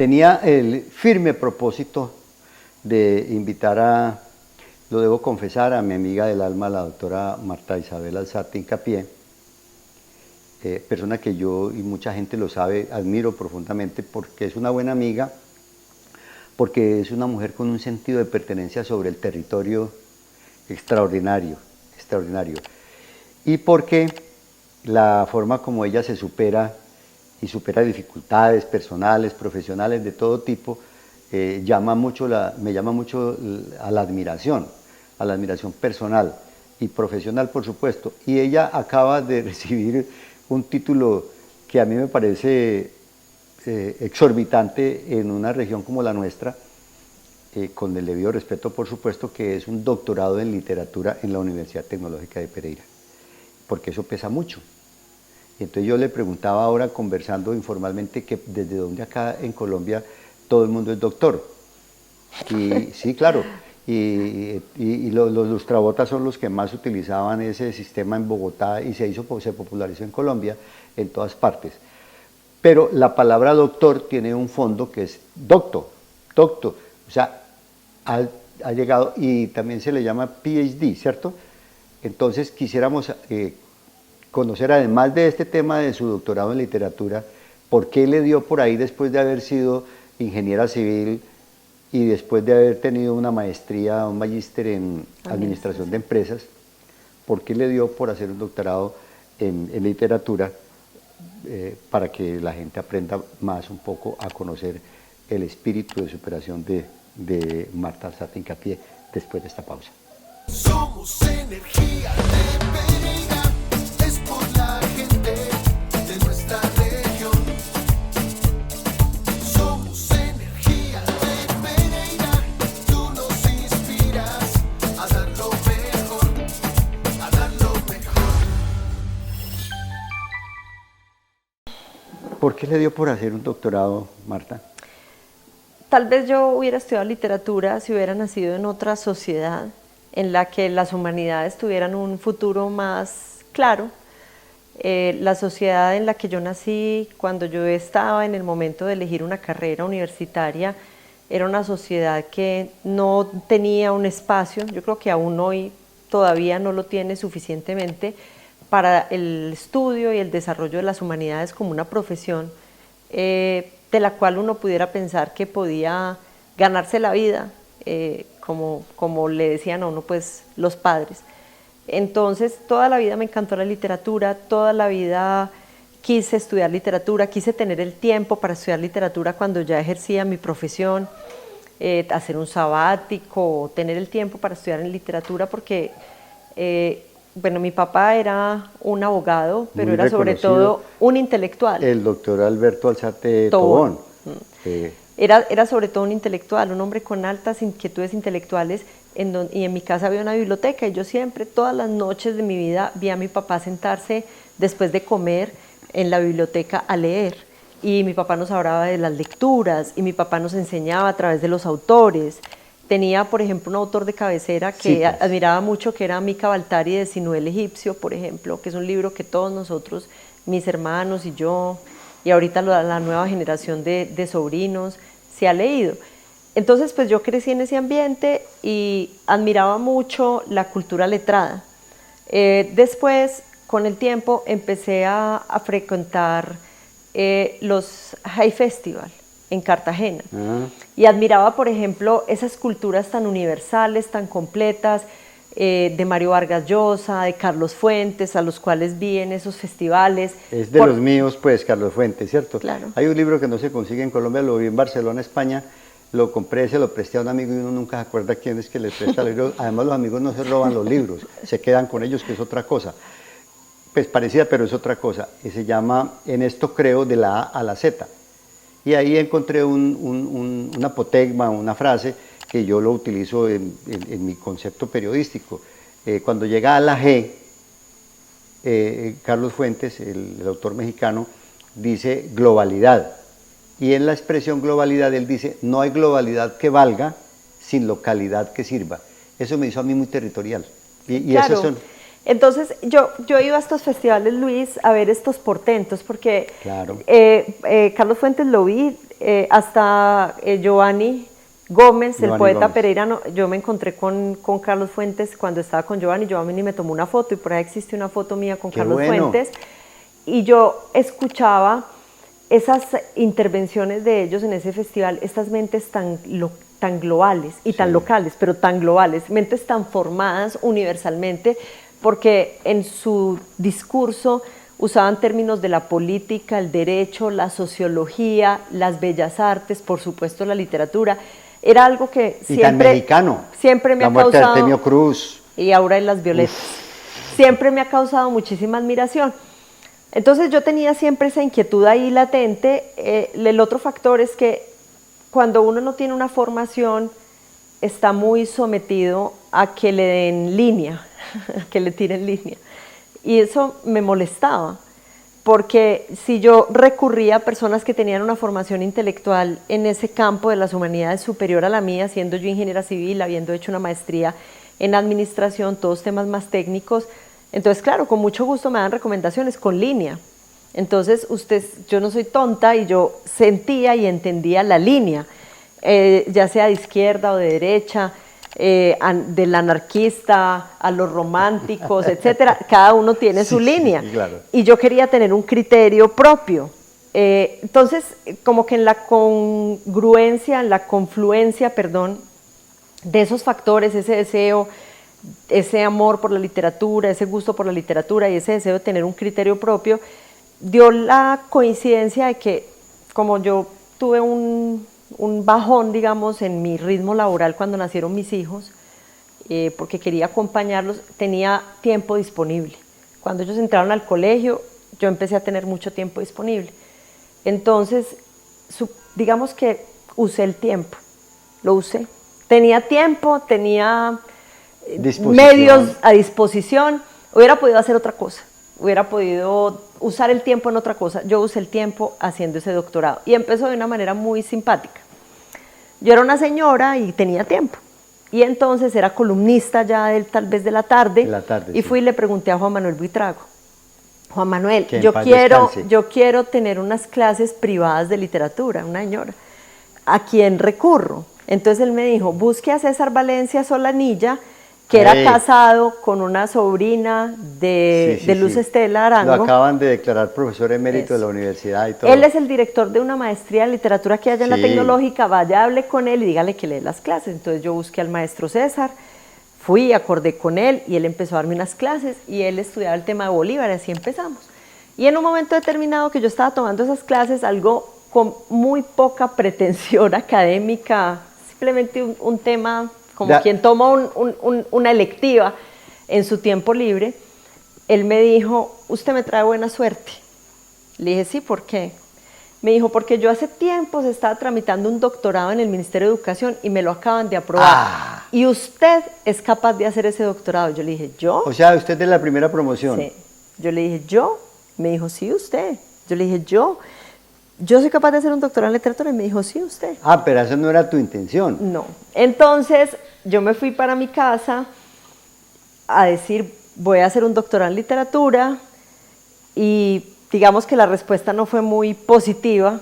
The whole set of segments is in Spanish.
tenía el firme propósito de invitar lo debo confesar, a mi amiga del alma, la doctora Marta Isabel Alzate Hincapié, persona que yo, y mucha gente lo sabe, admiro profundamente porque es una buena amiga, porque es una mujer con un sentido de pertenencia sobre el territorio extraordinario, extraordinario. Y porque la forma como ella se supera y supera dificultades personales, profesionales de todo tipo, me llama mucho a la admiración personal y profesional, por supuesto. Y ella acaba de recibir un título que a mí me parece exorbitante en una región como la nuestra, con el debido respeto, por supuesto, que es un doctorado en literatura en la Universidad Tecnológica de Pereira, porque eso pesa mucho. Entonces yo le preguntaba ahora, conversando informalmente, que desde dónde acá en Colombia todo el mundo es doctor. Y sí, claro, los lustrabotas son los que más utilizaban ese sistema en Bogotá y se popularizó en Colombia, en todas partes. Pero la palabra doctor tiene un fondo que es docto, o sea, ha llegado, y también se le llama PhD, ¿cierto? Entonces quisiéramos conocer, además de este tema de su doctorado en literatura, por qué le dio por ahí después de haber sido ingeniera civil y después de haber tenido una maestría, un magíster en administración de empresas, por qué le dio por hacer un doctorado en literatura, para que la gente aprenda más un poco a conocer el espíritu de superación de Marta Alzate Hincapié después de esta pausa. Somos energía de Pereira, es por la gente de nuestra región. Somos energía de Pereira, tú nos inspiras a dar lo mejor, a dar lo mejor. ¿Por qué le dio por hacer un doctorado, Marta? Tal vez yo hubiera estudiado literatura si hubiera nacido en otra sociedad en la que las humanidades tuvieran un futuro más claro. La sociedad en la que yo nací, cuando yo estaba en el momento de elegir una carrera universitaria, era una sociedad que no tenía un espacio, yo creo que aún hoy todavía no lo tiene suficientemente, para el estudio y el desarrollo de las humanidades como una profesión de la cual uno pudiera pensar que podía ganarse la vida, como le decían a uno pues los padres. Entonces toda la vida me encantó la literatura, toda la vida quise estudiar literatura, quise tener el tiempo para estudiar literatura cuando ya ejercía mi profesión, hacer un sabático, tener el tiempo para estudiar en literatura porque bueno, mi papá era un abogado, pero Muy era sobre reconocido, todo un intelectual. el doctor Alberto Alzate Tobón. Era sobre todo un intelectual, un hombre con altas inquietudes intelectuales, y en mi casa había una biblioteca, y yo siempre, todas las noches de mi vida, vi a mi papá sentarse después de comer en la biblioteca a leer, y mi papá nos hablaba de las lecturas, y mi papá nos enseñaba a través de los autores. Tenía, por ejemplo, un autor de cabecera que admiraba mucho, que era Mica Baltari de Sinué el Egipcio, por ejemplo, que es un libro que todos nosotros, mis hermanos y yo, y ahorita la nueva generación de sobrinos, se ha leído. Entonces, pues yo crecí en ese ambiente y admiraba mucho la cultura letrada. Después, con el tiempo, empecé a frecuentar los High Festival en Cartagena. Y admiraba, por ejemplo, esas culturas tan universales, tan completas, de Mario Vargas Llosa, de Carlos Fuentes, a los cuales vi en esos festivales. Es de los míos, pues, Carlos Fuentes, ¿cierto? Claro. Hay un libro que no se consigue en Colombia, lo vi en Barcelona, España, lo compré, se lo presté a un amigo y uno nunca se acuerda quién es que le presta el libro. Además, los amigos no se roban los libros, se quedan con ellos, que es otra cosa. Pues parecida, pero es otra cosa. Y se llama En esto creo, de la A a la Z. Y ahí encontré un apotegma, una frase que yo lo utilizo en mi concepto periodístico. Cuando llega a la G, Carlos Fuentes, el autor mexicano, dice globalidad. Y en la expresión globalidad él dice, no hay globalidad que valga sin localidad que sirva. Eso me hizo a mí muy territorial. Y claro, esos son... Entonces yo iba a estos festivales, Luis, a ver estos portentos, porque Claro. Carlos Fuentes lo vi, hasta Giovanni Gómez, el Giovanni poeta Gómez. pereirano. Yo me encontré con Carlos Fuentes cuando estaba con Giovanni. Giovanni me tomó una foto y por ahí existe una foto mía con Qué Carlos bueno. Fuentes. Y yo escuchaba esas intervenciones de ellos en ese festival, estas mentes tan globales y tan locales, pero tan globales, mentes tan formadas universalmente, porque en su discurso usaban términos de la política, el derecho, la sociología, las bellas artes, por supuesto la literatura. Era algo que Y siempre, tan mexicano. siempre me La ha muerte de causado... Artemio Cruz. Y Aura en las violetas. Siempre me ha causado muchísima admiración. Entonces yo tenía siempre esa inquietud ahí latente. El otro factor es que cuando uno no tiene una formación, está muy sometido a que le den línea, a que le tiren línea. Y eso me molestaba, porque si yo recurría a personas que tenían una formación intelectual en ese campo de las humanidades superior a la mía, siendo yo ingeniera civil, habiendo hecho una maestría en administración, todos temas más técnicos, entonces claro, con mucho gusto me dan recomendaciones con línea. Entonces yo no soy tonta y yo sentía y entendía la línea, ya sea de izquierda o de derecha, del anarquista a los románticos, etcétera. Cada uno tiene su línea. Claro. Y yo quería tener un criterio propio. Entonces, como que en la congruencia, en la confluencia, perdón, de esos factores, ese deseo, ese amor por la literatura, ese gusto por la literatura y ese deseo de tener un criterio propio, dio la coincidencia de que como yo tuve un bajón, digamos, en mi ritmo laboral cuando nacieron mis hijos, porque quería acompañarlos, tenía tiempo disponible. Cuando ellos entraron al colegio, yo empecé a tener mucho tiempo disponible. Entonces, digamos que usé el tiempo, lo usé. Tenía tiempo, tenía medios a disposición, hubiera podido hacer otra cosa, hubiera podido usar el tiempo en otra cosa. Yo usé el tiempo haciendo ese doctorado y empezó de una manera muy simpática. Yo era una señora y tenía tiempo y entonces era columnista ya tal vez de la tarde, y fui y le pregunté a Juan Manuel Buitrago: Juan Manuel, yo quiero tener unas clases privadas de literatura, una señora, ¿a quién recurro? Entonces él me dijo: busque a César Valencia Solanilla, que era casado con una sobrina de Luz Estela Arango. Lo acaban de declarar profesor emérito de la universidad y todo. Él es el director de una maestría en literatura que hay en la Tecnológica, vaya, hable con él y dígale que lee las clases. Entonces yo busqué al maestro César, fui, acordé con él y él empezó a darme unas clases y él estudiaba el tema de Bolívar y así empezamos. Y en un momento determinado que yo estaba tomando esas clases, algo con muy poca pretensión académica, simplemente un tema como quien toma una electiva en su tiempo libre, él me dijo: usted me trae buena suerte. Le dije: sí, ¿por qué? Me dijo: porque yo hace tiempo se estaba tramitando un doctorado en el Ministerio de Educación y me lo acaban de aprobar. Y usted es capaz de hacer ese doctorado. Yo le dije: ¿yo? O sea, usted es la primera promoción. Sí. Yo le dije: ¿yo? Me dijo: sí, usted. Yo le dije: ¿yo soy capaz de hacer un doctorado en literatura? Y me dijo: sí, usted. Ah, pero esa no era tu intención. No. Entonces yo me fui para mi casa a decir: voy a hacer un doctorado en literatura, y digamos que la respuesta no fue muy positiva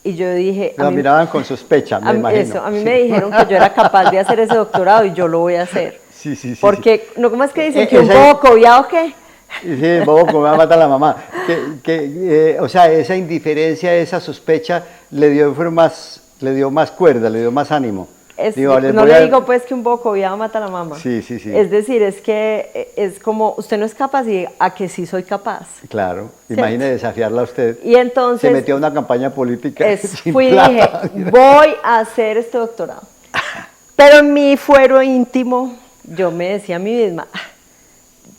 y yo dije... Lo miraban con sospecha, me imagino. A mí me dijeron que yo era capaz de hacer ese doctorado y yo lo voy a hacer. Sí. Porque, ¿no? ¿Cómo es que dicen? ¿Que un bobo cobiado qué? Sí, el bobo cobiado mata a la mamá. O sea, esa indiferencia, esa sospecha le dio más cuerda, le dio más ánimo. No le digo pues que un bobo cobiado mata a la mamá. Sí. Es decir, es que es como, usted no es capaz y a que sí soy capaz. Claro, imagine desafiarla a usted. Y entonces... se metió a una campaña política. Fui y dije: voy a hacer este doctorado. Pero en mi fuero íntimo, yo me decía a mí misma: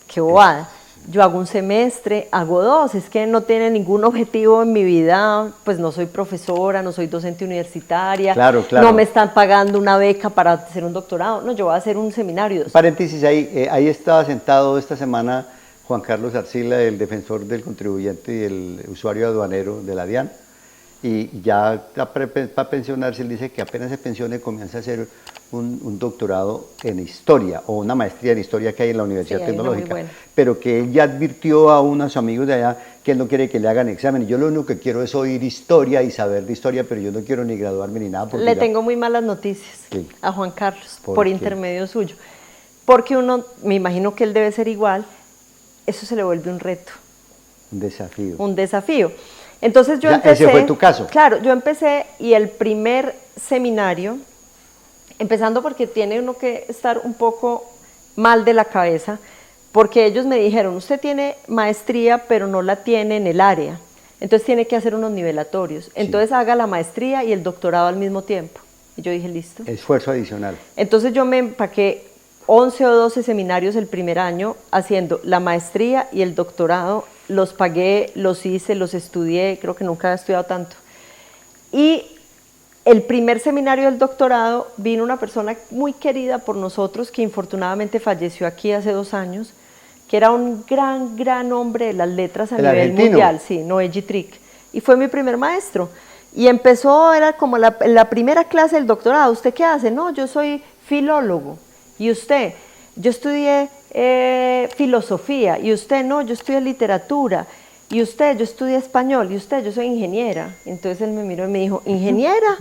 qué bobada. Yo hago un semestre, hago dos, es que no tiene ningún objetivo en mi vida, pues no soy profesora, no soy docente universitaria, no me están pagando una beca para hacer un doctorado, no, yo voy a hacer un seminario. Paréntesis, ahí estaba sentado esta semana Juan Carlos Arcila, el defensor del contribuyente y el usuario aduanero de la DIAN, y ya para pensionarse, él dice que apenas se pensione comienza a hacer un doctorado en historia o una maestría en historia que hay en la Universidad Sí, hay una muy Tecnológica, buena. pero que él ya advirtió a unos amigos de allá que él no quiere que le hagan examen. Yo lo único que quiero es oír historia y saber de historia, pero yo no quiero ni graduarme ni nada. Porque Le ya- tengo muy malas noticias Sí. a Juan Carlos ¿Por por qué? intermedio suyo. Porque uno, me imagino que él debe ser igual, eso se le vuelve un reto, un desafío. un desafío. Entonces yo Ya, empecé. ese fue tu caso. Claro, yo empecé y el primer seminario, empezando porque tiene uno que estar un poco mal de la cabeza, porque ellos me dijeron, usted tiene maestría, pero no la tiene en el área, entonces tiene que hacer unos nivelatorios, entonces haga la maestría y el doctorado al mismo tiempo. Y yo dije, listo. Esfuerzo adicional. Entonces yo me empaqué 11 o 12 seminarios el primer año haciendo la maestría y el doctorado, los pagué, los hice, los estudié, creo que nunca había estudiado tanto. Y el primer seminario del doctorado vino una persona muy querida por nosotros que infortunadamente falleció aquí hace 2 años, que era un gran hombre de las letras a ¿El nivel argentino? mundial, sí, Noé Gitrick, y fue mi primer maestro. Y empezó, era como la primera clase del doctorado, ¿usted qué hace? No, yo soy filólogo. ¿Y usted? Yo estudié filosofía. ¿Y usted? No, yo estudié literatura. ¿Y usted? Yo estudié español. ¿Y usted? Yo soy ingeniera. Entonces él me miró y me dijo, ¿ingeniera?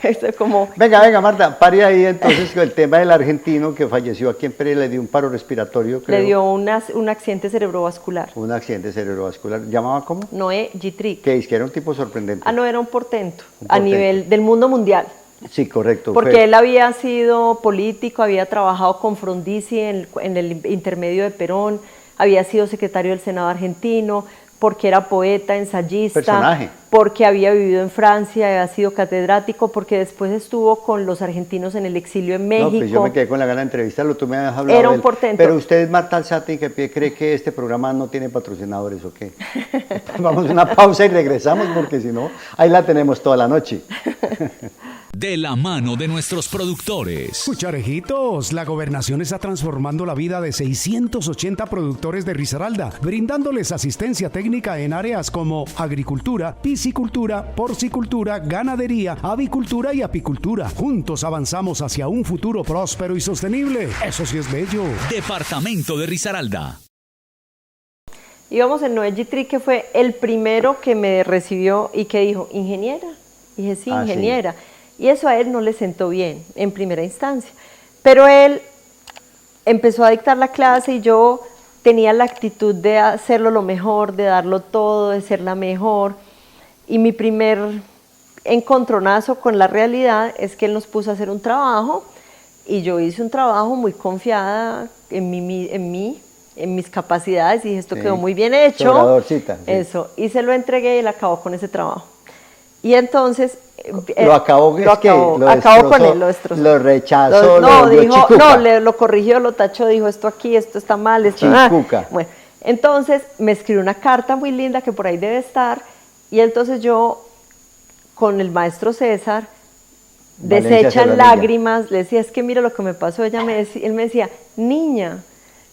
Esto es como... Venga, Marta, pare ahí entonces con el tema del argentino que falleció aquí en Pereira, le dio un paro respiratorio, creo. Le dio un accidente cerebrovascular. Un accidente cerebrovascular. ¿Llamaba cómo? Noé Gitrick. Que es que era un tipo sorprendente. Ah, no, era un portento, Un a portento. nivel del mundo mundial. Sí, correcto. Porque él había sido político, había trabajado con Frondizi en el intermedio de Perón, había sido secretario del Senado argentino, porque era poeta, ensayista, Personaje. porque había vivido en Francia, había sido catedrático, porque después estuvo con los argentinos en el exilio en México. No, pues yo me quedé con la gana de entrevistarlo, tú me has hablado Era de un él. portento. Pero usted, Marta Alzate, que cree que este programa no tiene patrocinadores o qué. Vamos a una pausa y regresamos porque si no, ahí la tenemos toda la noche. De la mano de nuestros productores. Cucharejitos, la gobernación está transformando la vida de 680 productores de Risaralda, brindándoles asistencia técnica en áreas como agricultura, piscicultura, porcicultura, ganadería, avicultura y apicultura. Juntos avanzamos hacia un futuro próspero y sostenible. Eso sí es bello. Departamento de Risaralda. Íbamos en Noé Gitrick, que fue el primero que me recibió y que dijo, ¿ingeniera? Y dije, sí, Ah, sí. ingeniera. Y eso a él no le sentó bien en primera instancia. Pero él empezó a dictar la clase y yo tenía la actitud de hacerlo lo mejor, de darlo todo, de ser la mejor. Y mi primer encontronazo con la realidad es que él nos puso a hacer un trabajo y yo hice un trabajo muy confiada en mis capacidades y dije, esto Sí. quedó muy bien hecho. Sobradorcita, sí. Eso, y se lo entregué y él acabó con ese trabajo. Y entonces... Lo acabó, lo es que acabó, lo acabó con destrozó, él, lo destrozó. lo rechazó, No, lo volvió dijo, chicuca. no, lo corrigió, lo tachó, dijo esto aquí, esto está mal, esto Chicuca. Bueno, entonces me escribió una carta muy linda que por ahí debe estar, y entonces yo, con el maestro César, Valencia deshecha en Solanilla. lágrimas, le decía, es que mira lo que me pasó, él me decía, niña,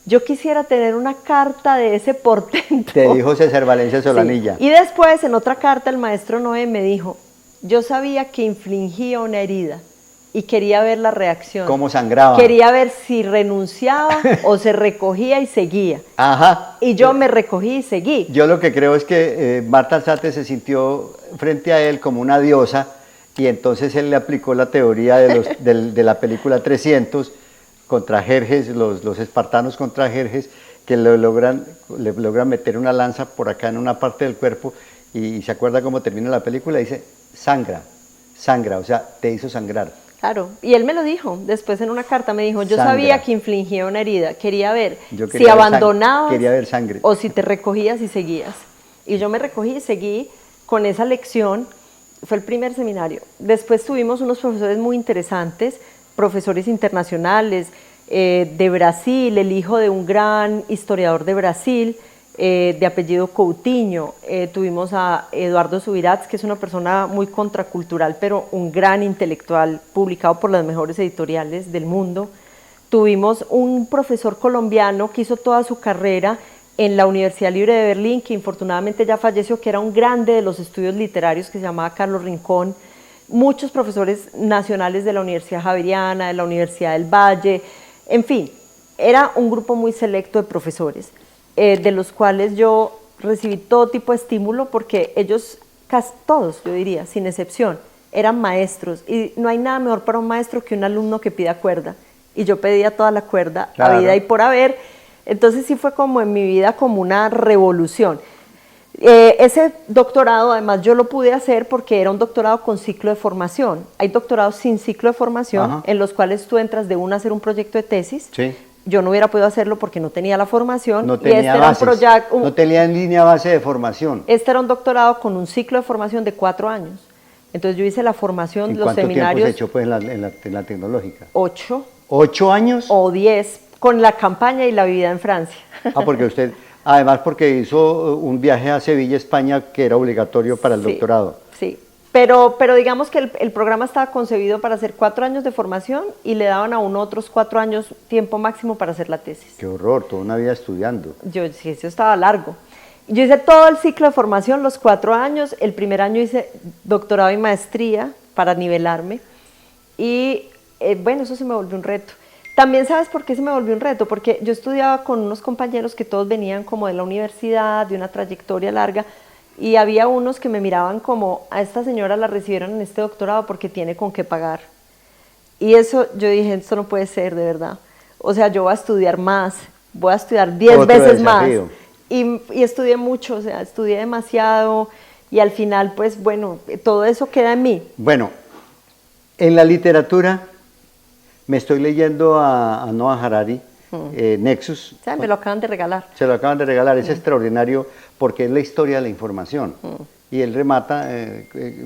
yo quisiera tener una carta de ese portento. Te dijo César Valencia Sí. Solanilla. Y después, en otra carta, el maestro Noé me dijo, yo sabía que infligía una herida y quería ver la reacción. Cómo sangraba. Quería ver si renunciaba o se recogía y seguía. Ajá. Y yo me recogí y seguí. Yo lo que creo es que Marta Alzate se sintió frente a él como una diosa y entonces él le aplicó la teoría de la película 300 contra Jerjes, los espartanos contra Jerjes, que le logran meter una lanza por acá en una parte del cuerpo y se acuerda cómo termina la película, dice, sangra, o sea, te hizo sangrar. Claro, y él me lo dijo después en una carta, me dijo, yo Sangra. sabía que infligía una herida, quería ver Yo si quería ver abandonabas quería ver sangre. o si te recogías y seguías. Y yo me recogí y seguí con esa lección, fue el primer seminario. Después tuvimos unos profesores muy interesantes, profesores internacionales, de Brasil, el hijo de un gran historiador de Brasil, de apellido Coutinho. Tuvimos a Eduardo Subirats, que es una persona muy contracultural, pero un gran intelectual, publicado por las mejores editoriales del mundo. Tuvimos un profesor colombiano que hizo toda su carrera en la Universidad Libre de Berlín, que infortunadamente ya falleció, que era un grande de los estudios literarios, que se llamaba Carlos Rincón, muchos profesores nacionales de la Universidad Javeriana, de la Universidad del Valle, en fin, era un grupo muy selecto de profesores, de los cuales yo recibí todo tipo de estímulo, porque ellos, casi todos, yo diría, sin excepción, eran maestros, y no hay nada mejor para un maestro que un alumno que pida cuerda, y yo pedía toda la cuerda, Claro. habida y por haber. Entonces sí fue como en mi vida como una revolución. Ese doctorado además yo lo pude hacer porque era un doctorado con ciclo de formación. Hay doctorados sin ciclo de formación, Ajá. en los cuales tú entras de una a hacer un proyecto de tesis. Sí. Yo no hubiera podido hacerlo porque no tenía la formación. No y tenía era bases, no tenía en línea base de formación. este era un doctorado con un ciclo de formación de 4 años. Entonces yo hice la formación, ¿En los cuánto seminarios, tiempo se echó pues, en la tecnológica? 8 ¿8 años? o 10, con la campaña y la vida en Francia. Ah, porque usted, además porque hizo un viaje a Sevilla, España, que era obligatorio para el Sí, doctorado. Sí, pero digamos que el programa estaba concebido para hacer 4 años de formación y le daban a uno otros 4 años tiempo máximo para hacer la tesis. Qué horror, toda una vida estudiando. Yo, sí, eso estaba largo. Yo hice todo el ciclo de formación, los 4 años. El primer año hice doctorado y maestría para nivelarme. Y bueno, eso se me volvió un reto. También, ¿sabes por qué se me volvió un reto? Porque yo estudiaba con unos compañeros que todos venían como de la universidad, de una trayectoria larga, y había unos que me miraban como, a esta señora la recibieron en este doctorado porque tiene con qué pagar. Y eso, yo dije, esto no puede ser, de verdad. O sea, yo voy a estudiar más, voy a estudiar 10 Otro veces más. desafío. Y estudié mucho, o sea, estudié demasiado, y al final, pues bueno, todo eso queda en mí. Bueno, en la literatura me estoy leyendo a Noah Harari, Nexus. O sea, me lo acaban de regalar. Se lo acaban de regalar, es extraordinario porque es la historia de la información. Y él remata,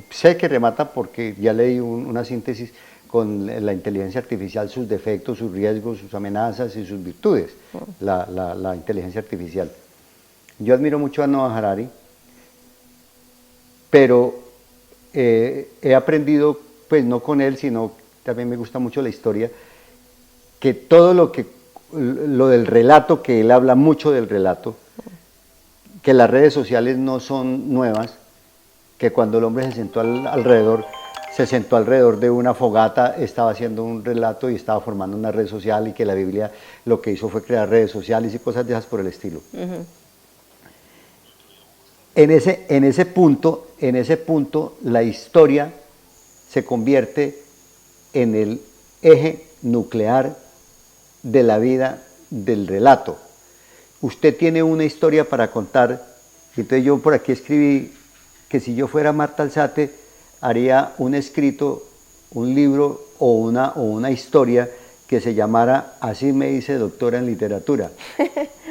sé que remata porque ya leí una síntesis con la inteligencia artificial, sus defectos, sus riesgos, sus amenazas y sus virtudes, la inteligencia artificial. Yo admiro mucho a Noah Harari, pero he aprendido, pues no con él, sino también me gusta mucho la historia, que todo lo del relato, que él habla mucho del relato, que las redes sociales no son nuevas, que cuando el hombre se sentó alrededor de una fogata, estaba haciendo un relato y estaba formando una red social, y que la Biblia lo que hizo fue crear redes sociales y cosas de esas por el estilo. En ese punto, la historia se convierte en el eje nuclear de la vida del relato. Usted tiene una historia para contar, y entonces yo por aquí escribí que si yo fuera Marta Alzate, haría un escrito, un libro o una historia que se llamara Así me dice doctora en literatura.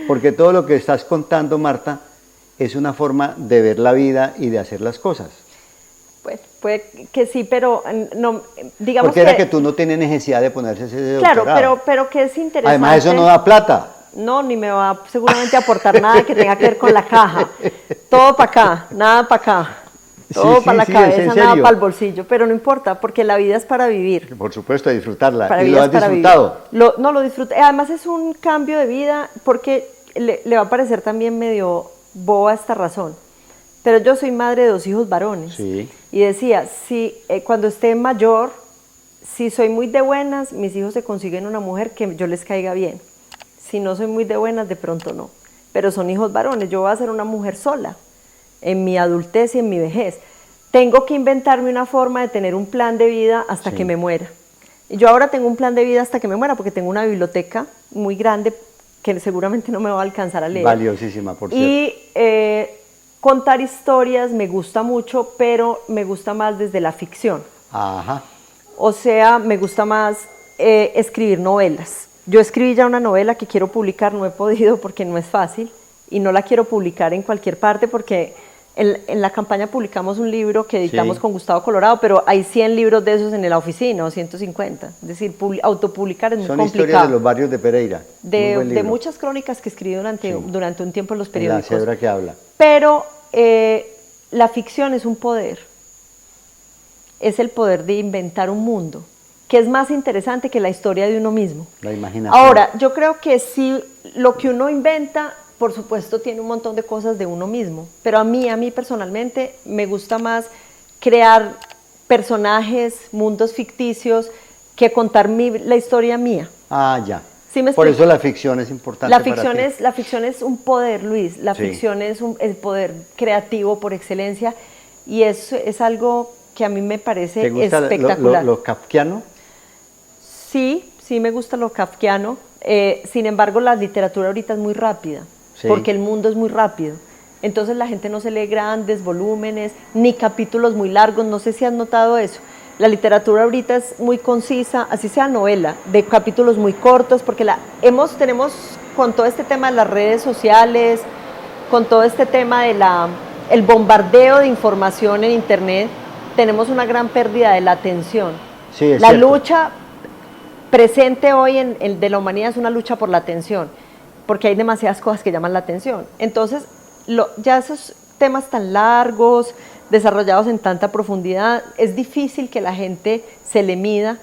Porque todo lo que estás contando, Marta, es una forma de ver la vida y de hacer las cosas. Pues puede que sí, pero no, digamos Porque era que tú no tenías necesidad de ponerse ese claro, doctorado. pero que es interesante. Además, eso no da plata. No, ni me va seguramente a aportar nada que tenga que ver con la caja. Todo para acá, nada para acá. Todo Sí, para sí, la sí, es cabeza, en nada serio. para el bolsillo. Pero no importa, porque la vida es para vivir. Por supuesto, disfrutarla. Para ¿Y vida lo es has para disfrutado? vivir. No, lo disfruté. Además es un cambio de vida, porque le va a parecer también medio boba esta razón. Pero yo soy madre de 2 hijos varones. Sí. Y decía, si cuando esté mayor, si soy muy de buenas, mis hijos se consiguen una mujer que yo les caiga bien. Si no soy muy de buenas, de pronto no. Pero son hijos varones, yo voy a ser una mujer sola, en mi adultez y en mi vejez. Tengo que inventarme una forma de tener un plan de vida hasta que me muera. Y yo ahora tengo un plan de vida hasta que me muera, porque tengo una biblioteca muy grande que seguramente no me va a alcanzar a leer. Valiosísima, por cierto. Y contar historias me gusta mucho, pero me gusta más desde la ficción. Ajá. O sea, me gusta más escribir novelas. Yo escribí ya una novela que quiero publicar, no he podido porque no es fácil, y no la quiero publicar en cualquier parte porque en la campaña publicamos un libro que editamos Sí. con Gustavo Colorado, pero hay 100 libros de esos en la oficina, o 150. Es decir, autopublicar es muy Son complicado. historias de los barrios de Pereira. Muy De buen libro. muchas crónicas que escribí durante un tiempo en los La periódicos. cebra que habla. Pero la ficción es un poder. Es el poder de inventar un mundo, que es más interesante que la historia de uno mismo. La imaginación. Ahora, yo creo que si lo que uno inventa por supuesto, tiene un montón de cosas de uno mismo, pero a mí personalmente, me gusta más crear personajes, mundos ficticios, que contar la historia mía. Ah, ya. ¿Sí me Por explico? eso la ficción es importante La para ficción, ti. la ficción es un poder, Luis. La Sí. ficción es el poder creativo por excelencia y es algo que a mí me parece ¿Te gusta espectacular. lo kafkiano? Sí, sí me gusta lo kafkiano. Sin embargo, la literatura ahorita es muy rápida, Sí. porque el mundo es muy rápido. Entonces la gente no se lee grandes volúmenes, ni capítulos muy largos, no sé si has notado eso. La literatura ahorita es muy concisa, así sea novela, de capítulos muy cortos, porque tenemos con todo este tema de las redes sociales, con todo este tema de el bombardeo de información en internet, tenemos una gran pérdida de la atención. Sí, es La cierto. lucha presente hoy de la humanidad es una lucha por la atención, porque hay demasiadas cosas que llaman la atención. Entonces, ya esos temas tan largos, desarrollados en tanta profundidad, es difícil que la gente se le mida,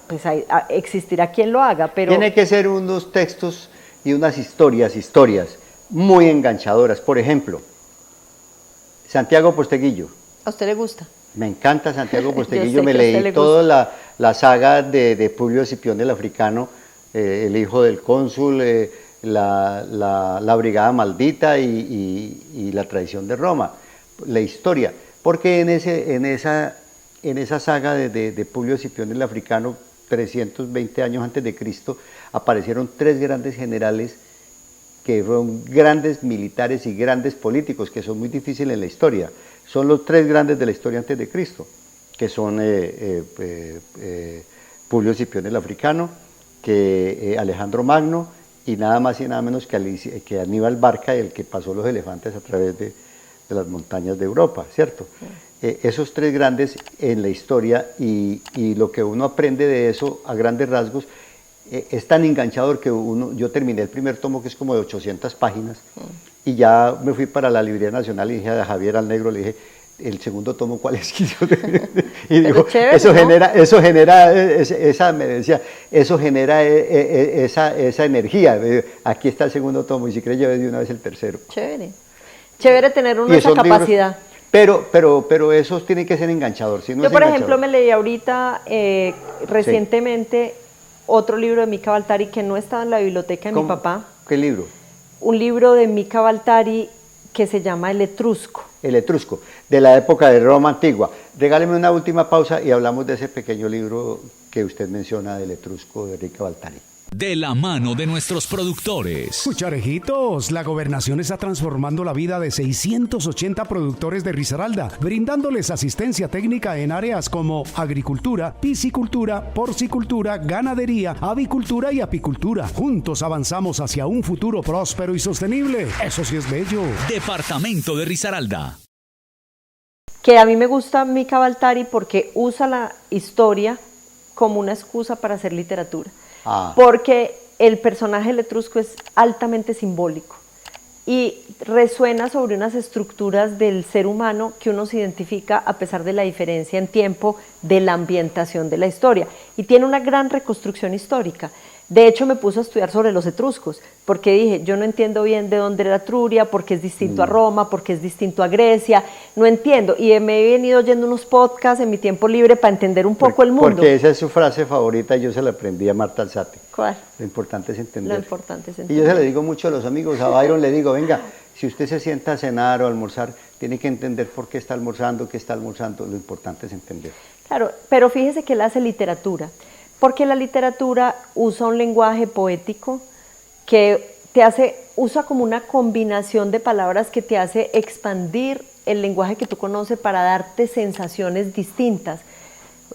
pues existirá quien lo haga, pero... Tiene que ser unos textos y unas historias muy enganchadoras. Por ejemplo, Santiago Posteguillo. ¿A usted le gusta? Me encanta Santiago Yo Posteguillo, sé me que a usted leí le toda la saga de Publio Escipión el Africano, el hijo del cónsul, la Brigada Maldita y la traición de Roma, la historia. Porque en esa saga de Publio Escipión el Africano, 320 años antes de Cristo, aparecieron 3 grandes generales que fueron grandes militares y grandes políticos, que son muy difíciles en la historia. Son los 3 grandes de la historia antes de Cristo, que son Publio Escipión el Africano, que Alejandro Magno, y nada más y nada menos que Aníbal Barca, el que pasó los elefantes a través de las montañas de Europa, ¿cierto? Esos 3 grandes en la historia, y lo que uno aprende de eso a grandes rasgos, es tan enganchador que yo terminé el primer tomo, que es como de 800 páginas, y ya me fui para la Librería Nacional y dije a Javier al Negro, le dije, el segundo tomo, ¿cuál es? Y dijo, chévere, eso ¿no? me decía, eso genera esa energía. Aquí está el segundo tomo, y si quieres lleve de una vez el tercero. Chévere. Chévere tener uno Y esa esos libros- capacidad. pero esos tienen que ser enganchadores. Si no Yo, es por enganchador- ejemplo, me leí ahorita recientemente otro libro de Mica Baltari que no estaba en la biblioteca de mi ¿Cómo? papá. ¿Qué libro? Un libro de Mica Baltari que se llama El Etrusco. El Etrusco, de la época de Roma antigua. Regáleme una última pausa y hablamos de ese pequeño libro que usted menciona, del Etrusco de Enrique Baltari. De la mano de nuestros productores. Cucharejitos, la gobernación está transformando la vida de 680 productores de Risaralda, brindándoles asistencia técnica en áreas como agricultura, piscicultura, porcicultura, ganadería, avicultura y apicultura. Juntos avanzamos hacia un futuro próspero y sostenible. Eso sí es bello. Departamento de Risaralda. Que a mí me gusta Mica Baltari porque usa la historia como una excusa para hacer literatura. Ah. Porque el personaje del Etrusco es altamente simbólico y resuena sobre unas estructuras del ser humano que uno se identifica a pesar de la diferencia en tiempo de la ambientación de la historia, y tiene una gran reconstrucción histórica. De hecho, me puse a estudiar sobre los etruscos, porque dije, yo no entiendo bien de dónde era Etruria, porque es distinto a Roma, porque es distinto a Grecia, no entiendo. Y me he venido oyendo unos podcasts en mi tiempo libre para entender un poco el mundo. Porque esa es su frase favorita y yo se la aprendí a Marta Alzate. ¿Cuál? Lo importante es entender. Lo importante es Y yo entender. se le digo mucho a los amigos, a Byron le digo, venga, si usted se sienta a cenar o a almorzar, tiene que entender por qué está almorzando, qué está almorzando. Lo importante es entender. Claro, pero fíjese que él hace literatura, porque la literatura usa un lenguaje poético que usa como una combinación de palabras que te hace expandir el lenguaje que tú conoces para darte sensaciones distintas,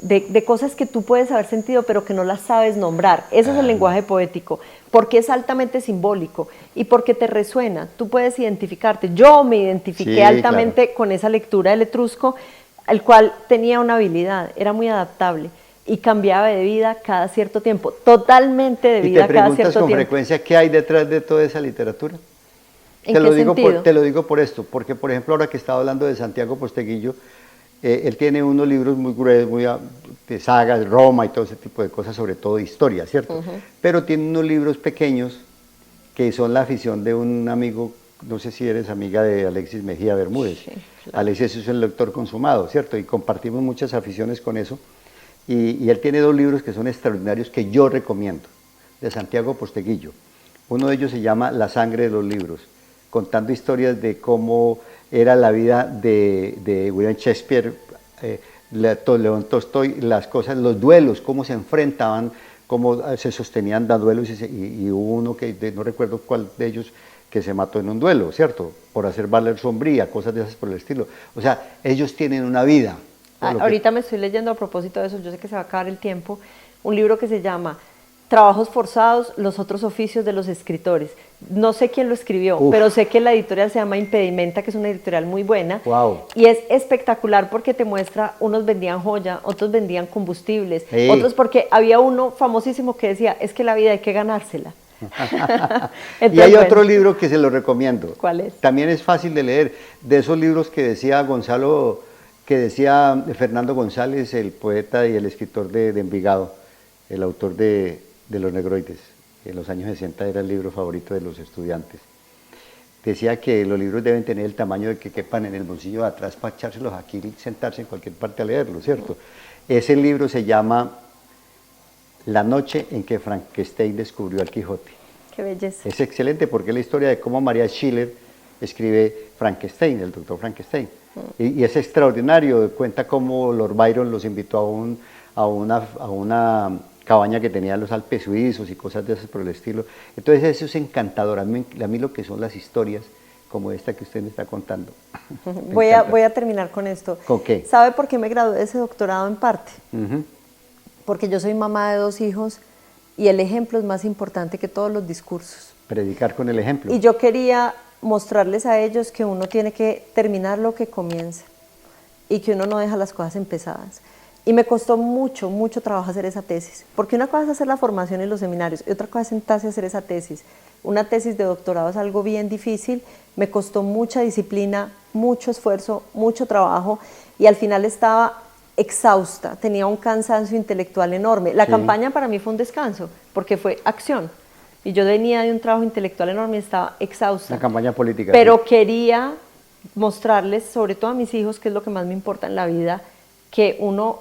de cosas que tú puedes haber sentido pero que no las sabes nombrar. Ese es el lenguaje poético, porque es altamente simbólico y porque te resuena, tú puedes identificarte. Yo me identifiqué Sí, altamente con esa lectura del Etrusco, el cual tenía una habilidad, era muy adaptable y cambiaba de vida cada cierto tiempo, totalmente de Y vida te cada preguntas cierto con tiempo. frecuencia qué hay detrás de toda esa literatura. ¿En Te qué lo digo sentido? te lo digo por esto, porque por ejemplo ahora que estaba hablando de Santiago Posteguillo, él tiene unos libros muy gruesos, de sagas, Roma y todo ese tipo de cosas, sobre todo de historia, ¿cierto? Pero tiene unos libros pequeños que son la afición de un amigo, no sé si eres amiga de Alexis Mejía Bermúdez. Sí, claro. Alexis es el lector consumado, ¿cierto? Y compartimos muchas aficiones con eso. Y él tiene 2 libros que son extraordinarios que yo recomiendo, de Santiago Posteguillo. Uno de ellos se llama La sangre de los libros, contando historias de cómo era la vida de William Shakespeare, León Tolstoy, las cosas, los duelos, cómo se enfrentaban, cómo se sostenían los duelos, y hubo uno que no recuerdo cuál de ellos, que se mató en un duelo, ¿cierto? Por hacer valer sombría, cosas de esas por el estilo. O sea, ellos tienen una vida. Ahorita me estoy leyendo a propósito de eso, yo sé que se va a acabar el tiempo, un libro que se llama Trabajos forzados, los otros oficios de los escritores. No sé quién lo escribió, pero sé que la editorial se llama Impedimenta, que es una editorial muy buena. Wow. Y es espectacular porque te muestra, unos vendían joya, otros vendían combustibles, Sí. otros porque había uno famosísimo que decía, es que la vida hay que ganársela. Y Entonces, hay bueno, otro libro que se lo recomiendo. ¿Cuál es? También es fácil de leer, de esos libros que decía Fernando González, el poeta y el escritor de Envigado, el autor de Los Negroides. En los años 60 era el libro favorito de los estudiantes. Decía que los libros deben tener el tamaño de que quepan en el bolsillo de atrás para echárselos aquí y sentarse en cualquier parte a leerlo, ¿cierto? Ese libro se llama La noche en que Frankenstein descubrió al Quijote. Qué belleza. Es excelente porque es la historia de cómo María Schiller escribe Frankenstein, el doctor Frankenstein. Y es extraordinario, cuenta cómo Lord Byron los invitó a una cabaña que tenía en los Alpes suizos y cosas de esas por el estilo. Entonces eso es encantador. A mí lo que son las historias como esta que usted me está contando. Voy a terminar con esto. ¿Con qué? ¿Sabe por qué me gradué de ese doctorado en parte? Ujú. Porque yo soy mamá de 2 hijos y el ejemplo es más importante que todos los discursos. Predicar con el ejemplo. Y yo quería mostrarles a ellos que uno tiene que terminar lo que comienza y que uno no deja las cosas empezadas. Y me costó mucho, mucho trabajo hacer esa tesis, porque una cosa es hacer la formación y los seminarios, y otra cosa es sentarse a hacer esa tesis. Una tesis de doctorado es algo bien difícil, me costó mucha disciplina, mucho esfuerzo, mucho trabajo, y al final estaba exhausta, tenía un cansancio intelectual enorme. La Sí. campaña para mí fue un descanso, porque fue acción, y yo venía de un trabajo intelectual enorme y estaba exhausta. Una campaña política. Pero sí. quería mostrarles, sobre todo a mis hijos, que es lo que más me importa en la vida, que uno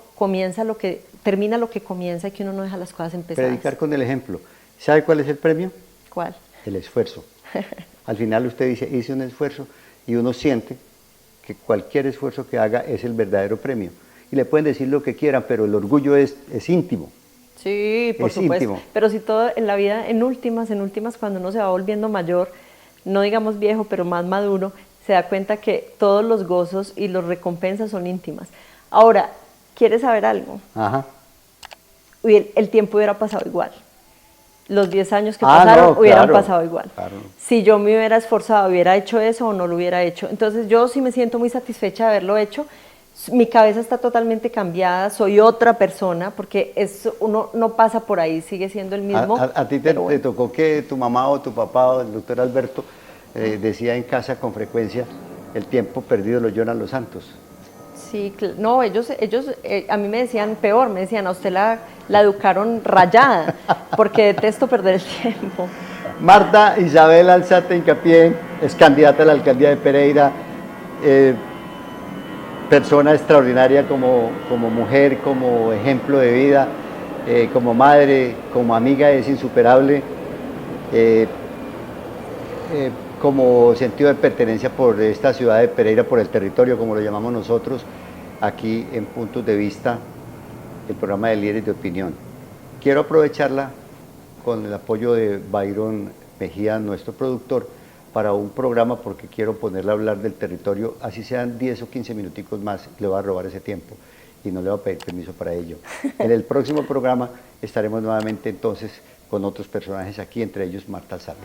termina lo que comienza y que uno no deja las cosas empezadas. Predicar con el ejemplo. ¿Sabe cuál es el premio? ¿Cuál? El esfuerzo. Al final usted dice, hice un esfuerzo, y uno siente que cualquier esfuerzo que haga es el verdadero premio. Y le pueden decir lo que quieran, pero el orgullo es íntimo. Sí, por Es supuesto. íntimo. Pero si todo en la vida, en últimas, cuando uno se va volviendo mayor, no digamos viejo, pero más maduro, se da cuenta que todos los gozos y las recompensas son íntimas. Ahora, ¿quieres saber algo? Ajá. El tiempo hubiera pasado igual. Los 10 años que pasaron no, hubieran claro, pasado igual. claro. Si yo me hubiera esforzado, hubiera hecho eso o no lo hubiera hecho. Entonces yo sí me siento muy satisfecha de haberlo hecho. Mi cabeza está totalmente cambiada, soy otra persona, porque uno no pasa por ahí, sigue siendo el mismo. A ti pero te bueno. tocó que tu mamá o tu papá o el doctor Alberto decía en casa con frecuencia, el tiempo perdido lo lloran los santos. Sí, no, ellos a mí me decían peor, me decían, a usted la educaron rayada, porque detesto perder el tiempo. Marta Isabel Alzate Hincapié es candidata a la alcaldía de Pereira, persona extraordinaria como mujer, como ejemplo de vida, como madre, como amiga, es insuperable, como sentido de pertenencia por esta ciudad de Pereira, por el territorio, como lo llamamos nosotros, aquí en Puntos de Vista, el programa de líderes de opinión. Quiero aprovecharla con el apoyo de Byron Mejía, nuestro productor, para un programa, porque quiero ponerle a hablar del territorio, así sean 10 o 15 minuticos más, le voy a robar ese tiempo y no le voy a pedir permiso para ello. En el próximo programa estaremos nuevamente entonces con otros personajes aquí, entre ellos Marta Alzate.